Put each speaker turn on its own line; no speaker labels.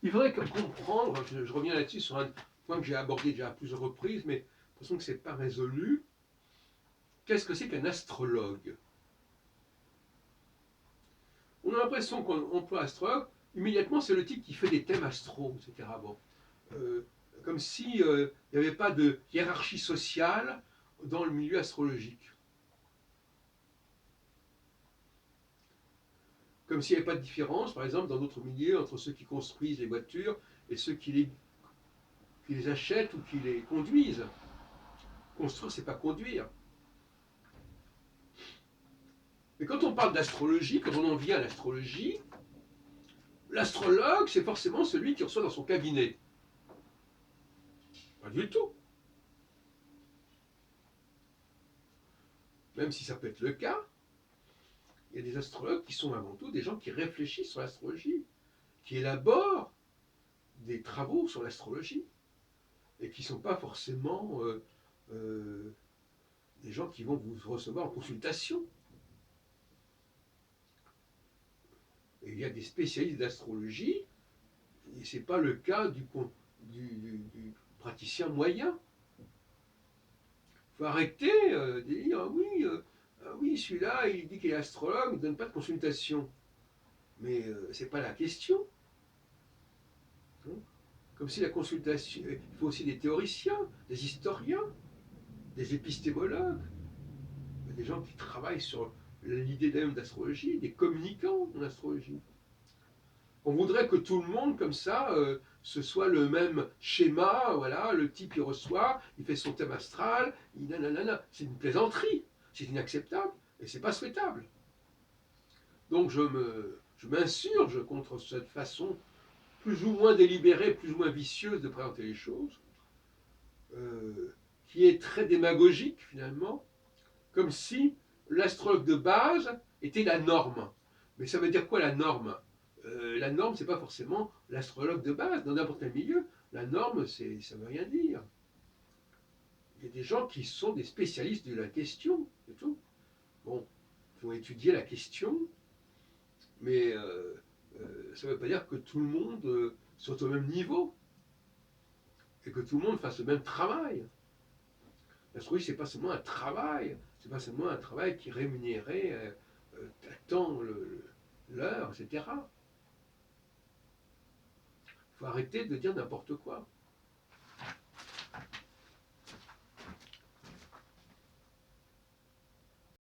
Il faudrait comprendre, je reviens là-dessus sur un point que j'ai abordé déjà à plusieurs reprises, mais de toute façon que ce n'est pas résolu. Qu'est-ce que c'est qu'un astrologue? On a l'impression qu'on emploie astrologue, immédiatement c'est le type qui fait des thèmes astro, etc. Bon. Euh, Comme si il n'y avait pas de hiérarchie sociale dans le milieu astrologique. Comme s'il n'y avait pas de différence, par exemple, dans notre milieu, entre ceux qui construisent les voitures et ceux qui les achètent ou qui les conduisent. Construire, c'est pas conduire. Mais quand on parle d'astrologie, quand on en vient à l'astrologie, l'astrologue, c'est forcément celui qui reçoit dans son cabinet. Pas du tout. Même si ça peut être le cas, il y a des astrologues qui sont avant tout des gens qui réfléchissent sur l'astrologie, qui élaborent des travaux sur l'astrologie, et qui ne sont pas forcément des gens qui vont vous recevoir en consultation. Et il y a des spécialistes d'astrologie, et ce n'est pas le cas du praticien moyen. Il faut arrêter de dire ah oui, celui-là, il dit qu'il est astrologue, il ne donne pas de consultation. Mais ce n'est pas la question. Hein. Comme si la consultation. Il faut aussi des théoriciens, des historiens, des épistémologues, des gens qui travaillent sur l'idée même d'astrologie, des communicants en astrologie. On voudrait que tout le monde, comme ça, ce soit le même schéma, voilà, le type il reçoit, il fait son thème astral, c'est une plaisanterie, c'est inacceptable, et c'est pas souhaitable. Donc je m'insurge contre cette façon plus ou moins délibérée, plus ou moins vicieuse de présenter les choses, qui est très démagogique finalement, comme si l'astrologue de base était la norme. Mais ça veut dire quoi la norme? La norme, c'est pas forcément l'astrologue de base. Dans n'importe quel milieu, la norme, ça veut rien dire. Il y a des gens qui sont des spécialistes de la question, c'est tout. Bon, ils vont étudier la question, mais ça ne veut pas dire que tout le monde soit au même niveau et que tout le monde fasse le même travail. L'astrologie, c'est pas seulement un travail, c'est pas seulement un travail qui est rémunéré à temps l'heure, etc. Il faut arrêter de dire n'importe quoi.